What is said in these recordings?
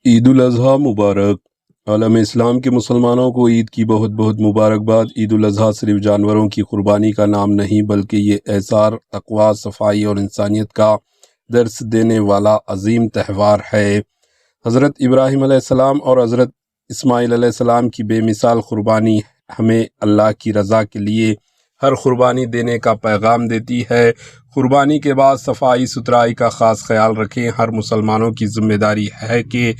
عید الاضحیٰ مبارک۔ عالم اسلام کے مسلمانوں کو عید کی بہت بہت مبارکباد۔ عید الاضحیٰ صرف جانوروں کی قربانی کا نام نہیں بلکہ یہ احسار، تقویٰ، صفائی اور انسانیت کا درس دینے والا عظیم تہوار ہے۔ حضرت ابراہیم علیہ السلام اور حضرت اسماعیل علیہ السلام کی بے مثال قربانی ہمیں اللہ کی رضا کے لیے ہر قربانی دینے کا پیغام دیتی ہے۔ قربانی کے بعد صفائی ستھرائی کا خاص خیال رکھیں۔ ہر مسلمانوں کی ذمہ داری ہے کہ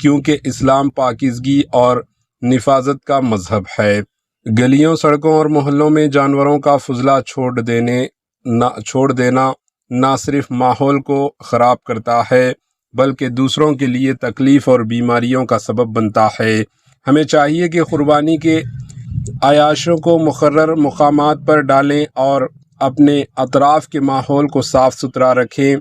کیونکہ اسلام پاکیزگی اور نفاذت کا مذہب ہے۔ گلیوں، سڑکوں اور محلوں میں جانوروں کا فضلہ چھوڑ دینا نہ صرف ماحول کو خراب کرتا ہے بلکہ دوسروں کے لیے تکلیف اور بیماریوں کا سبب بنتا ہے۔ ہمیں چاہیے کہ قربانی کے عیاشوں کو مقرر مقامات پر ڈالیں اور اپنے اطراف کے ماحول کو صاف ستھرا رکھیں۔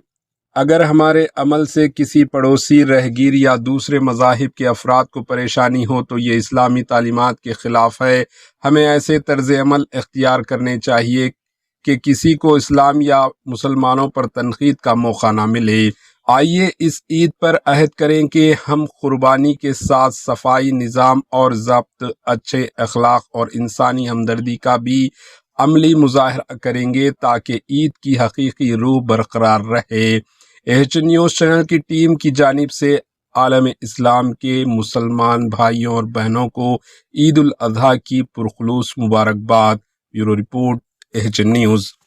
اگر ہمارے عمل سے کسی پڑوسی، رہگیر یا دوسرے مذاہب کے افراد کو پریشانی ہو تو یہ اسلامی تعلیمات کے خلاف ہے۔ ہمیں ایسے طرز عمل اختیار کرنے چاہیے کہ کسی کو اسلام یا مسلمانوں پر تنقید کا موقع نہ ملے۔ آئیے اس عید پر عہد کریں کہ ہم قربانی کے ساتھ صفائی، نظام اور ضبط، اچھے اخلاق اور انسانی ہمدردی کا بھی عملی مظاہرہ کریں گے تاکہ عید کی حقیقی روح برقرار رہے۔ ایچ نیوز چینل کی ٹیم کی جانب سے عالم اسلام کے مسلمان بھائیوں اور بہنوں کو عید الاضحیٰ کی پرخلوص مبارکباد۔ Bureau report, H news.